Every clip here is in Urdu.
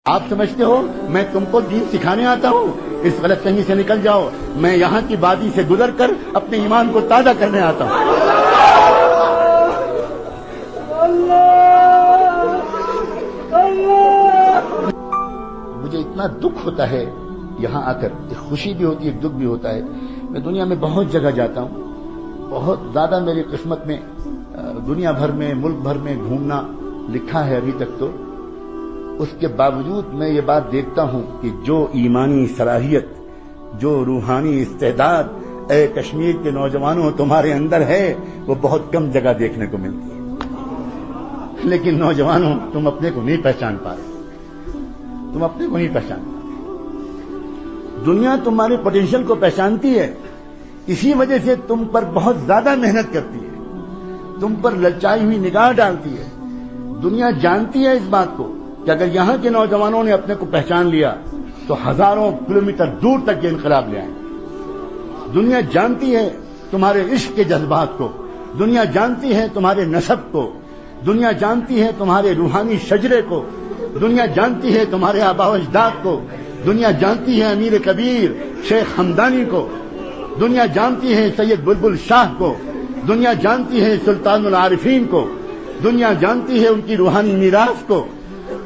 آپ سمجھتے ہو میں تم کو دین سکھانے آتا ہوں؟ اس غلط فہمی سے نکل جاؤ. میں یہاں کی وادی سے گزر کر اپنے ایمان کو تازہ کرنے آتا ہوں. مجھے اتنا دکھ ہوتا ہے یہاں آ کر، ایک خوشی بھی ہوتی ہے، ایک دکھ بھی ہوتا ہے. میں دنیا میں بہت جگہ جاتا ہوں، بہت زیادہ میری قسمت میں دنیا بھر میں، ملک بھر میں گھومنا لکھا ہے ابھی تک. تو اس کے باوجود میں یہ بات دیکھتا ہوں کہ جو ایمانی صلاحیت، جو روحانی استعداد اے کشمیر کے نوجوانوں تمہارے اندر ہے، وہ بہت کم جگہ دیکھنے کو ملتی ہے. لیکن نوجوانوں، تم اپنے کو نہیں پہچان پا رہے، تم اپنے کو نہیں پہچان پا رہے. دنیا تمہارے پوٹینشیل کو پہچانتی ہے، اسی وجہ سے تم پر بہت زیادہ محنت کرتی ہے، تم پر للچائی ہوئی نگاہ ڈالتی ہے. دنیا جانتی ہے اس بات کو کہ اگر یہاں کے نوجوانوں نے اپنے کو پہچان لیا تو ہزاروں کلومیٹر دور تک یہ انقلاب لے آئیں. دنیا جانتی ہے تمہارے عشق کے جذبات کو، دنیا جانتی ہے تمہارے نسب کو، دنیا جانتی ہے تمہارے روحانی شجرے کو، دنیا جانتی ہے تمہارے آباء و اجداد کو، دنیا جانتی ہے امیر کبیر شیخ ہمدانی کو، دنیا جانتی ہے سید بلبل شاہ کو، دنیا جانتی ہے سلطان العارفین کو، دنیا جانتی ہے ان کی روحانی میراث کو.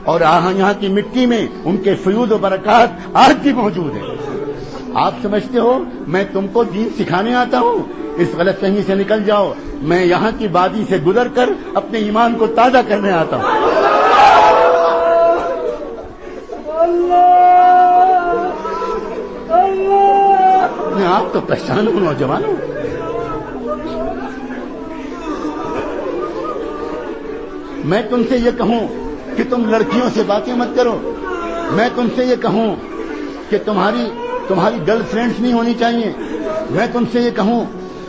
اور یہاں کی مٹی میں ان کے فیوض و برکات آج بھی موجود ہیں. آپ سمجھتے ہو میں تم کو دین سکھانے آتا ہوں؟ اس غلط فہمی سے نکل جاؤ. میں یہاں کی وادی سے گزر کر اپنے ایمان کو تازہ کرنے آتا ہوں. اپنے آپ تو پہچانو نوجوانوں. میں تم سے یہ کہوں کہ تم لڑکیوں سے باتیں مت کرو. میں تم سے یہ کہوں کہ تمہاری گرل فرینڈز نہیں ہونی چاہیے. میں تم سے یہ کہوں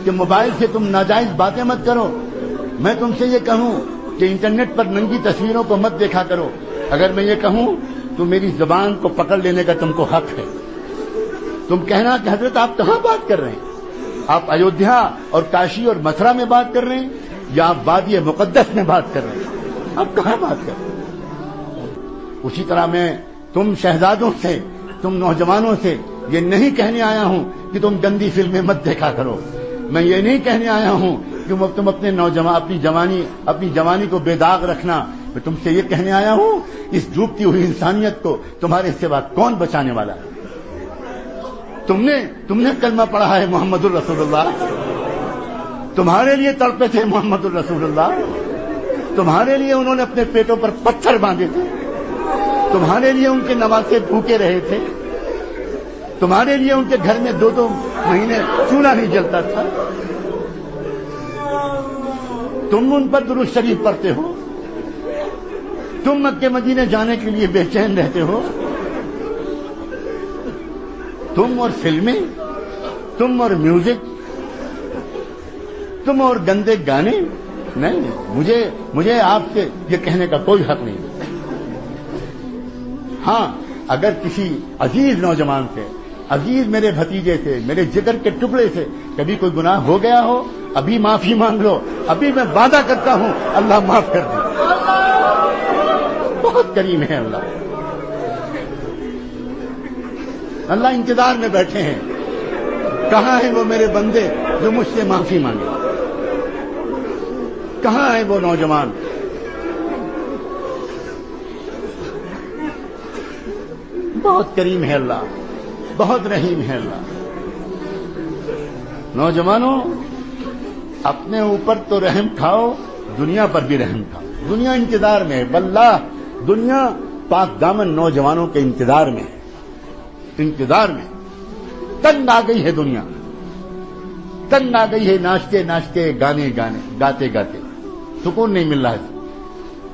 کہ موبائل سے تم ناجائز باتیں مت کرو. میں تم سے یہ کہوں کہ انٹرنیٹ پر ننگی تصویروں کو مت دیکھا کرو. اگر میں یہ کہوں تو میری زبان کو پکڑ لینے کا تم کو حق ہے. تم کہنا کہ حضرت آپ کہاں بات کر رہے ہیں؟ آپ ایودھیا اور کاشی اور متھرا میں بات کر رہے ہیں یا آپ وادی مقدس میں بات کر رہے ہیں؟ آپ کہاں بات کر رہے ہیں؟ اسی طرح میں تم شہزادوں سے، تم نوجوانوں سے یہ نہیں کہنے آیا ہوں کہ تم گندی فلمیں مت دیکھا کرو. میں یہ نہیں کہنے آیا ہوں کہ تم اپنی جوانی کو بے داغ رکھنا. میں تم سے یہ کہنے آیا ہوں اس ڈوبتی ہوئی انسانیت کو تمہارے سوا کون بچانے والا ہے؟ تم نے کلمہ پڑھا ہے محمد الرسول اللہ. تمہارے لیے تڑپے تھے محمد الرسول اللہ. تمہارے لیے انہوں نے اپنے پیٹوں پر پتھر باندھے تھے. تمہارے لیے ان کے نواسے بھوکے رہے تھے. تمہارے لیے ان کے گھر میں 2 مہینے چولہا نہیں جلتا تھا. تم ان پر درود شریف پڑھتے ہو. تم مکے مدینے جانے کے لیے بے چین رہتے ہو. تم اور فلمیں، تم اور میوزک، تم اور گندے گانے. نہیں، مجھے آپ سے یہ کہنے کا کوئی حق نہیں. ہاں، اگر کسی عزیز نوجوان سے، عزیز میرے بھتیجے سے، میرے جگر کے ٹکڑے سے کبھی کوئی گناہ ہو گیا ہو، ابھی معافی مانگ لو. ابھی میں وعدہ کرتا ہوں اللہ معاف کر دے. بہت کریم ہے اللہ. اللہ انتظار میں بیٹھے ہیں. کہاں ہیں وہ میرے بندے جو مجھ سے معافی مانگے؟ کہاں ہیں وہ نوجوان؟ بہت کریم ہے اللہ، بہت رحیم ہے اللہ. نوجوانوں، اپنے اوپر تو رحم کھاؤ، دنیا پر بھی رحم کھاؤ. دنیا انتظار میں ہے. واللہ دنیا پاک دامن نوجوانوں کے انتظار میں ہے. انتظار میں تنگ آ گئی ہے دنیا، تنگ آ گئی ہے. ناچتے ناچتے، گانے گاتے گاتے سکون نہیں مل رہا ہے.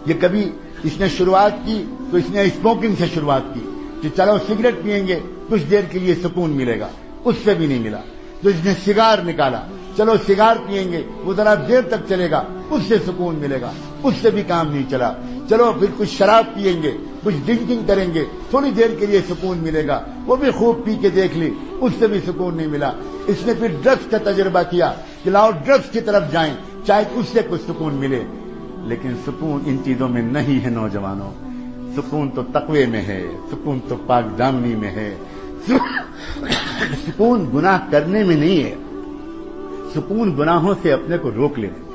یہ کبھی اس نے شروعات کی تو اس نے اسموکنگ سے شروعات کی کہ چلو سگریٹ پیئیں گے، کچھ دیر کے لیے سکون ملے گا. اس سے بھی نہیں ملا. تو اس نے سگار نکالا، چلو سگار پیئیں گے، وہ ذرا دیر تک چلے گا، اس سے سکون ملے گا. اس سے بھی کام نہیں چلا. چلو پھر کچھ شراب پیئیں گے، کچھ ڈرنکنگ کریں گے، تھوڑی دیر کے لیے سکون ملے گا. وہ بھی خوب پی کے دیکھ لی، اس سے بھی سکون نہیں ملا. اس نے پھر ڈرگس کا تجربہ کیا کہ لاؤ ڈرگس کی طرف جائیں، شاید اس سے کچھ سکون ملے. لیکن سکون ان چیزوں میں نہیں ہے نوجوانوں. سکون تو تقوی میں ہے، سکون تو پاک دامنی میں ہے، سکون گناہ کرنے میں نہیں ہے، سکون گناہوں سے اپنے کو روک لینے۔